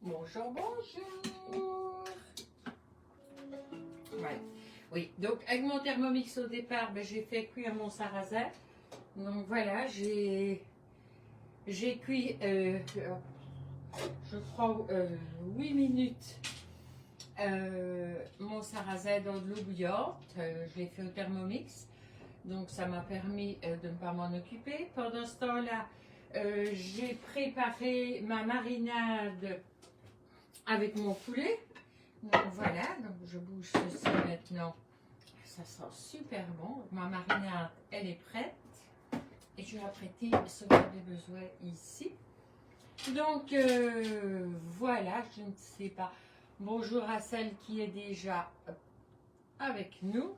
Bonjour, bonjour. Ouais. Oui, donc avec mon Thermomix au départ, j'ai fait cuire mon sarrasin. Donc voilà, j'ai cuit, je crois, 8 minutes mon sarrasin dans de l'eau bouillante. Je l'ai fait au Thermomix. Donc ça m'a permis de ne pas m'en occuper. Pendant ce temps-là, j'ai préparé ma marinade avec mon poulet. Donc voilà, donc je bouge ceci maintenant. Ça sent super bon. Ma marinade, elle est prête. Et je vais apprêter ce que j'ai besoin ici. Donc voilà, je ne sais pas. Bonjour à celle qui est déjà avec nous.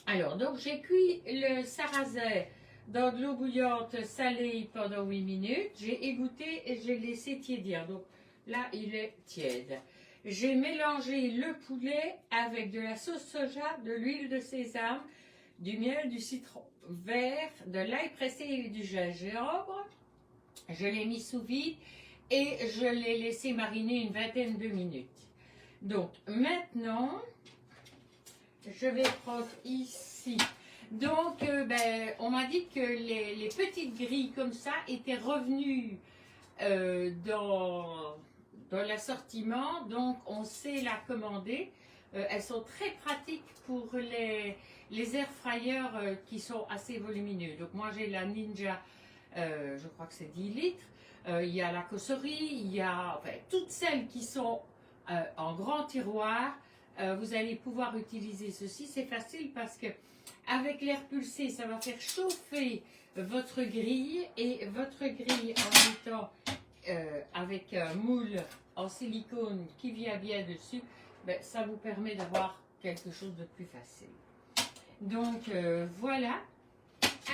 Alors, donc j'ai cuit le sarrasin dans de l'eau bouillante salée pendant 8 minutes. J'ai égoutté et j'ai laissé tiédir. Donc là, il est tiède. J'ai mélangé le poulet avec de la sauce soja, de l'huile de sésame, du miel, du citron vert, de l'ail pressé et du gingembre. Je l'ai mis sous vide et je l'ai laissé mariner une vingtaine de minutes. Donc maintenant, je vais prendre ici. Donc, on m'a dit que les petites grilles comme ça étaient revenues dans l'assortiment. Donc, on sait la commander. Elles sont très pratiques pour les air fryers qui sont assez volumineux. Donc, moi, j'ai la Ninja, je crois que c'est 10 litres. Il y a la Cosori, il y a toutes celles qui sont en grand tiroir. Vous allez pouvoir utiliser ceci. C'est facile parce que avec l'air pulsé, ça va faire chauffer votre grille et votre grille en étant avec un moule en silicone qui vient bien dessus, ça vous permet d'avoir quelque chose de plus facile. Donc voilà.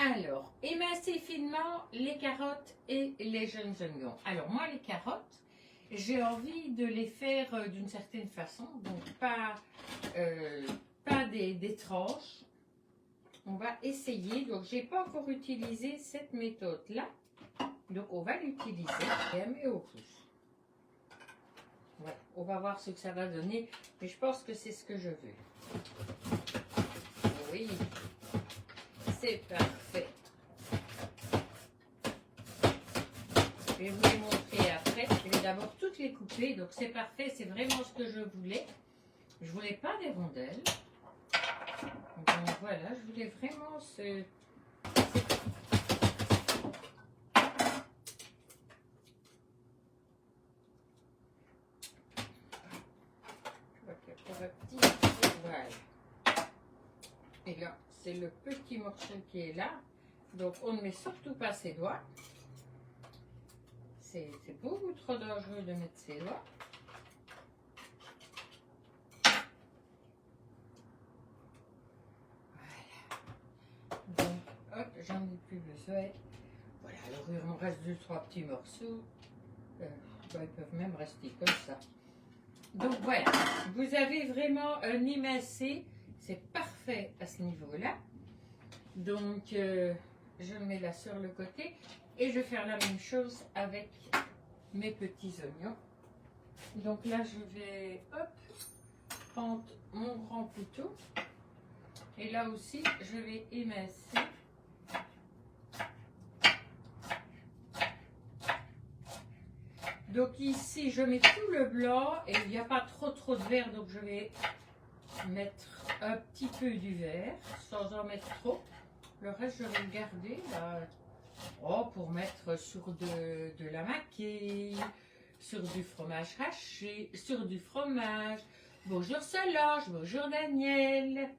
Alors, émincez finement les carottes et les jeunes oignons. Alors moi, les carottes, j'ai envie de les faire d'une certaine façon, donc pas des tranches. On va essayer, donc j'ai pas encore utilisé cette méthode là, donc on va l'utiliser et au pouce. Ouais, on va voir ce que ça va donner, mais je pense que c'est ce que je veux. Oui, c'est parfait. Je vais vous les montrer après. Je vais d'abord toutes les couper. Donc c'est parfait, c'est vraiment ce que je voulais. Je voulais pas des rondelles. Donc voilà, je voulais vraiment ce... Voilà. Et là, c'est le petit morceau qui est là. Donc on ne met surtout pas ses doigts. C'est beaucoup trop dangereux de mettre ses doigts. Voilà. Donc, hop, j'en ai plus besoin. Voilà, alors il me reste 2-3 petits morceaux. Ils peuvent même rester comme ça. Donc voilà, vous avez vraiment un émincé. C'est parfait à ce niveau-là. Donc, je le mets là sur le côté. Et je vais faire la même chose avec mes petits oignons. Donc là, je vais prendre mon grand couteau. Et là aussi, je vais émincer. Donc ici, je mets tout le blanc et il n'y a pas trop de vert. Donc je vais mettre un petit peu du vert sans en mettre trop. Le reste, je vais le garder là. Pour mettre sur de la maquille, sur du fromage haché, sur du fromage. Bonjour Solange, bonjour Daniel.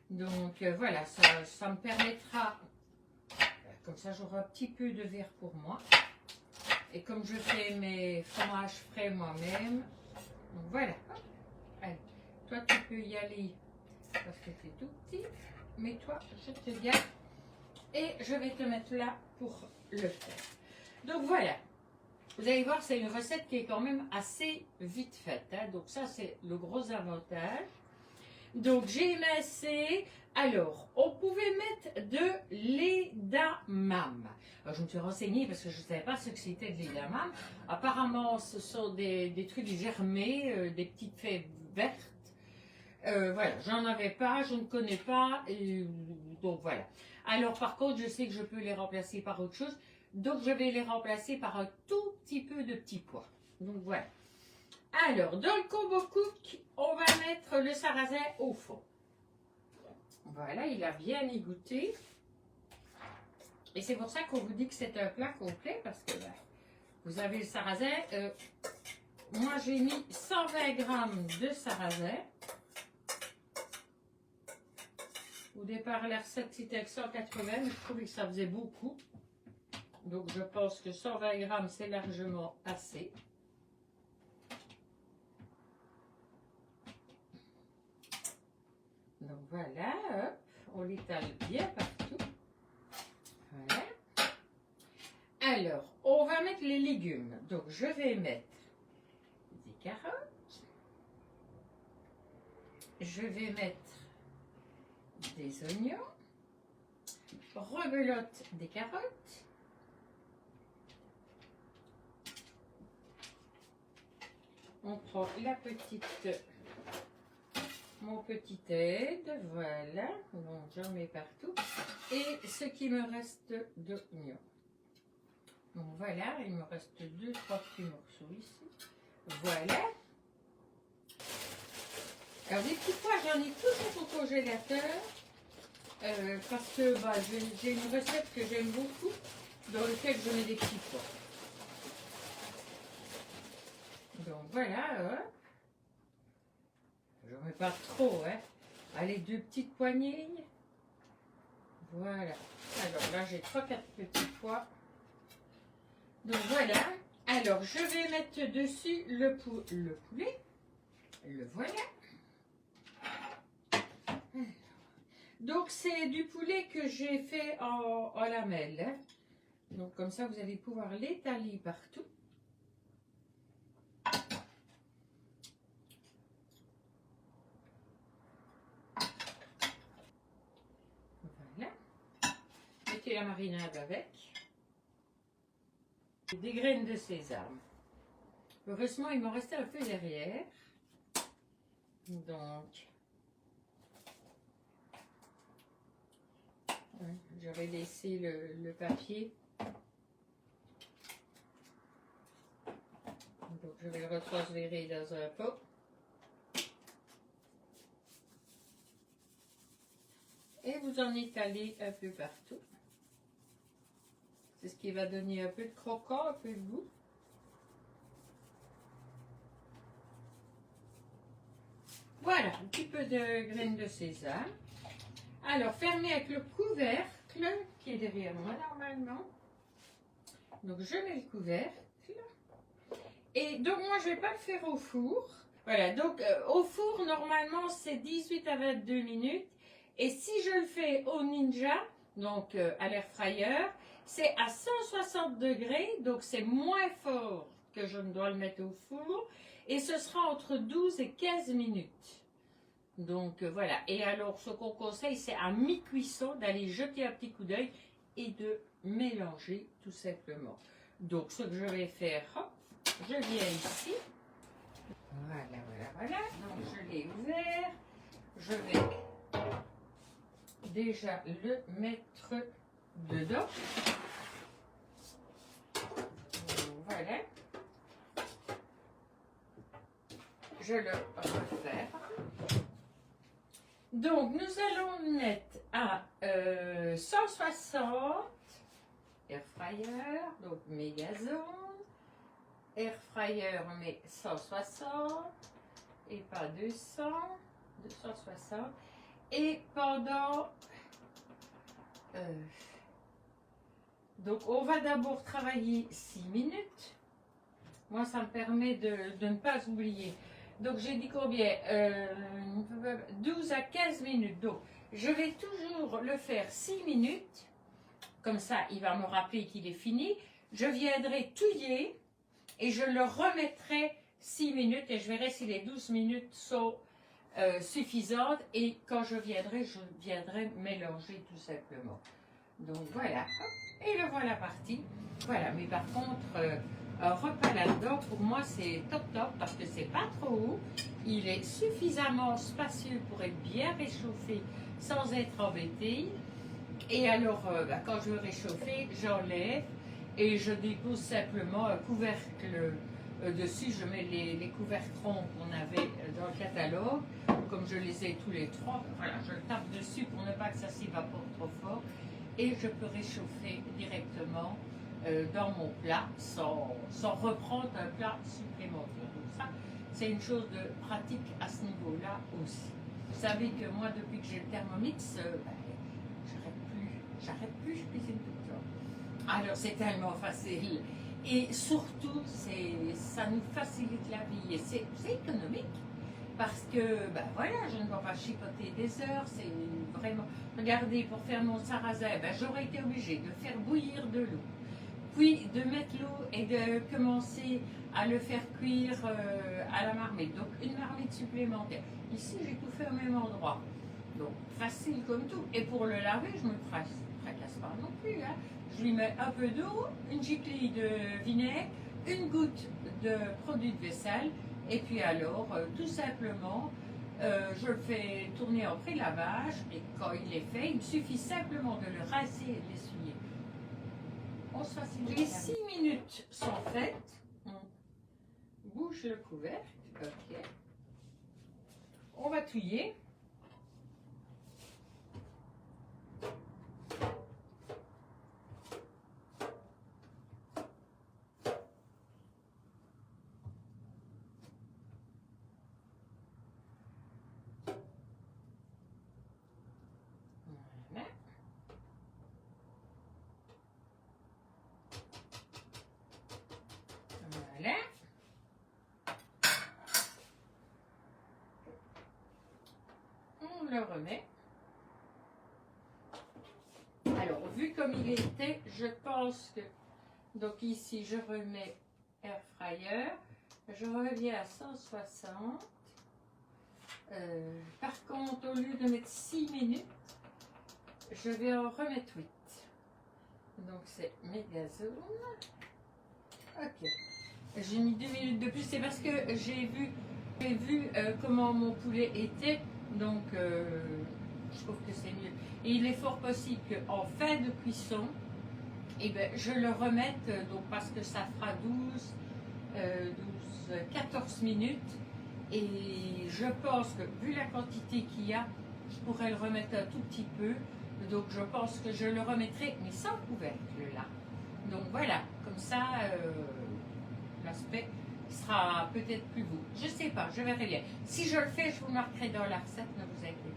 Donc voilà, ça me permettra, comme ça j'aurai un petit peu de verre pour moi. Et comme je fais mes fromages frais moi-même, donc voilà. Allez, toi tu peux y aller parce que tu es tout petit, mais toi je te garde. Et je vais te mettre là pour le faire. Donc voilà. Vous allez voir, c'est une recette qui est quand même assez vite faite. Hein. Donc ça, c'est le gros avantage. Donc j'ai émincé. Alors, on pouvait mettre de l'édamame. Alors, je me suis renseignée parce que je ne savais pas ce que c'était de l'édamame. Apparemment, ce sont des trucs germés, des petites fèves vertes. Voilà, j'en avais pas, je ne connais pas, donc voilà. Alors par contre, je sais que je peux les remplacer par autre chose, donc je vais les remplacer par un tout petit peu de petits pois. Donc voilà. Alors, dans le combo cook, on va mettre le sarrasin au fond. Voilà, il a bien égoutté. Et c'est pour ça qu'on vous dit que c'est un plat complet, parce que ben, vous avez le sarrasin. Moi, j'ai mis 120 grammes de sarrasin. Au départ, la recette c'était avec 180, mais je trouvais que ça faisait beaucoup. Donc, je pense que 120 grammes, c'est largement assez. Donc, voilà, hop, on l'étale bien partout. Voilà. Alors, on va mettre les légumes. Donc, je vais mettre des carottes. Je vais mettre des oignons. Rebelote des carottes. On prend la petite, mon petit aide, voilà, donc j'en mets partout. Et ce qui me reste d'oignons. Donc voilà, il me reste 2-3 petits morceaux ici. Voilà. Alors des petits pois, j'en ai toujours au congélateur. Parce que bah, j'ai une recette que j'aime beaucoup, dans laquelle je mets des petits pois. Donc voilà, je ne mets pas trop, hein. Allez, 2 petites poignées. Voilà. Alors là, j'ai 3-4 petits pois. Donc voilà. Alors, je vais mettre dessus le poulet. Le voilà. Donc, c'est du poulet que j'ai fait en lamelles. Hein. Donc, comme ça, vous allez pouvoir l'étaler partout. Voilà. Mettez la marinade avec. Des graines de sésame. Heureusement, il m'en restait un peu derrière. Donc, j'aurais laissé le papier. Donc, je vais le retransférer dans un pot. Et vous en étalez un peu partout. C'est ce qui va donner un peu de croquant, un peu de goût. Voilà, un petit peu de graines de sésame. Alors, fermez avec le couvercle qui est derrière moi normalement. Donc, je mets le couvercle. Et donc, moi, je ne vais pas le faire au four. Voilà, donc au four, normalement, c'est 18 à 22 minutes. Et si je le fais au Ninja, donc à l'air fryer, c'est à 160 degrés. Donc, c'est moins fort que je ne dois le mettre au four. Et ce sera entre 12 et 15 minutes. Donc voilà, et alors ce qu'on conseille, c'est à mi-cuisson d'aller jeter un petit coup d'œil et de mélanger tout simplement. Donc ce que je vais faire, hop, je viens ici, voilà, donc je l'ai ouvert, je vais déjà le mettre dedans, voilà, je le referme. Donc, nous allons mettre à 160 air fryer, donc mégazone, air fryer mais 160 et pas 200, 260. Et pendant, donc on va d'abord travailler 6 minutes. Moi, ça me permet de ne pas oublier. Donc, j'ai dit combien 12 à 15 minutes. Donc, je vais toujours le faire 6 minutes. Comme ça, il va me rappeler qu'il est fini. Je viendrai touiller et je le remettrai 6 minutes et je verrai si les 12 minutes sont suffisante et quand je viendrai mélanger tout simplement. Donc voilà, et le voilà parti. Voilà, mais par contre, un repas là-dedans, pour moi, c'est top top parce que c'est pas trop haut. Il est suffisamment spacieux pour être bien réchauffé sans être embêté. Et alors, quand je veux réchauffer, j'enlève et je dépose simplement un couvercle dessus. Je mets les couvercles ronds qu'on avait dans le catalogue. Comme je les ai tous les trois, voilà, je le tape dessus pour ne pas que ça s'évapore trop fort. Et je peux réchauffer directement dans mon plat sans reprendre un plat supplémentaire. Donc ça, c'est une chose de pratique à ce niveau-là aussi. Vous savez que moi, depuis que j'ai le Thermomix, j'arrête plus, je cuisine tout le temps. Alors c'est tellement facile. Et surtout, ça nous facilite la vie et c'est économique. Parce que, ben voilà, je ne vais pas chipoter des heures, c'est vraiment... Regardez, pour faire mon sarrasin, ben, j'aurais été obligée de faire bouillir de l'eau, puis de mettre l'eau et de commencer à le faire cuire à la marmite. Donc, une marmite supplémentaire. Ici, j'ai tout fait au même endroit. Donc, facile comme tout. Et pour le laver, je me fracasse pas non plus. Hein. Je lui mets un peu d'eau, une giclée de vinaigre, une goutte de produit de vaisselle. Et puis alors, tout simplement, je le fais tourner en pré-lavage et quand il est fait, il me suffit simplement de le rincer et de l'essuyer. On se facilite. Les 6 minutes sont faites. On bouge le couvercle. Ok. On va touiller. Voilà. On le remet. Alors, vu comme il était, je pense que... Donc ici, je remets air fryer. Je reviens à 160. Par contre, au lieu de mettre 6 minutes, je vais en remettre 8. Donc c'est méga zone. Ok. J'ai mis 2 minutes de plus, c'est parce que j'ai vu comment mon poulet était, donc je trouve que c'est mieux. Et il est fort possible qu'en fin de cuisson, eh ben, je le remette, donc parce que ça fera 14 minutes. Et je pense que vu la quantité qu'il y a, je pourrais le remettre un tout petit peu. Donc je pense que je le remettrai, mais sans couvercle là. Donc voilà, comme ça, l'aspect sera peut-être plus beau. Je sais pas, je verrai bien. Si je le fais, je vous marquerai dans la recette, ne vous inquiétez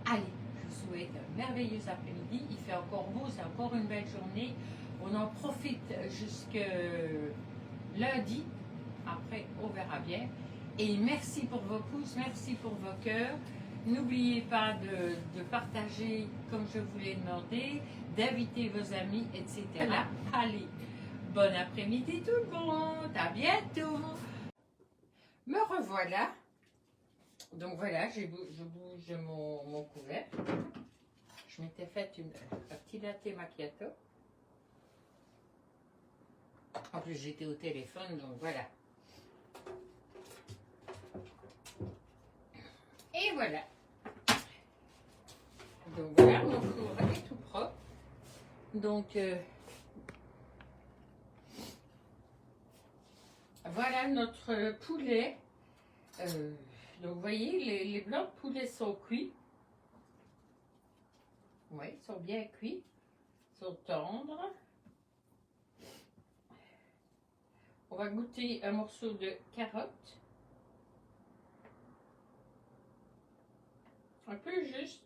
pas. Allez, je vous souhaite un merveilleux après-midi. Il fait encore beau, c'est encore une belle journée. On en profite jusque lundi. Après, on verra bien. Et merci pour vos pouces, merci pour vos cœurs. N'oubliez pas de partager comme je vous l'ai demandé, d'inviter vos amis, etc. Voilà. Allez, bon après-midi tout le monde, à bientôt. Me revoilà. Donc voilà, je bouge mon couvercle. Je m'étais fait un petit latte macchiato. En plus, j'étais au téléphone, donc voilà. Et voilà. Donc voilà, mon four est tout propre. Donc voilà notre poulet. Donc vous voyez, les blancs de poulet sont cuits. Oui, ils sont bien cuits. Ils sont tendres. On va goûter un morceau de carotte. Un peu juste.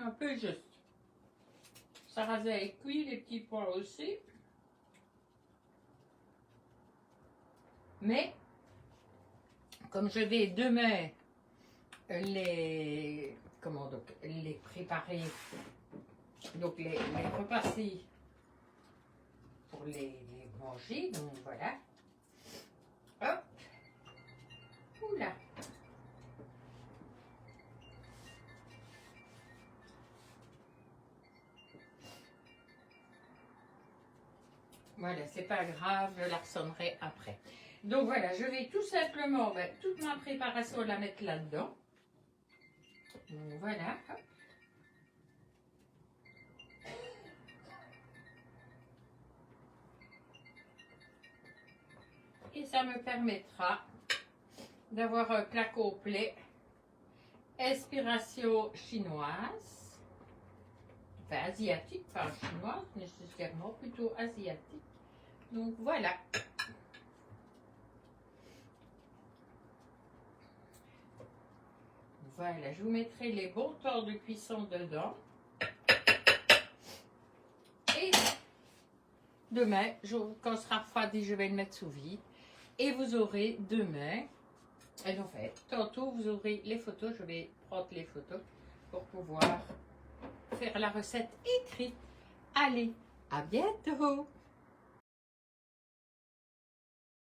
Un peu juste. Sarrasin est cuit, les petits pois aussi. Mais, comme je vais demain les préparer, donc les repasser pour les manger, donc voilà. Hop. voilà, c'est pas grave, je la ressonnerai après. Donc voilà, je vais tout simplement, toute ma préparation la mettre là-dedans. Donc voilà, hop. Et ça me permettra d'avoir un plat complet, inspiration chinoise, enfin asiatique, pas chinoise nécessairement, plutôt asiatique. Donc voilà. Voilà, je vous mettrai les bons temps de cuisson dedans. Et demain, quand ce sera refroidi, je vais le mettre sous vide. Et vous aurez demain, et en fait, tantôt vous aurez les photos, je vais prendre les photos pour pouvoir faire la recette écrite. Allez, à bientôt!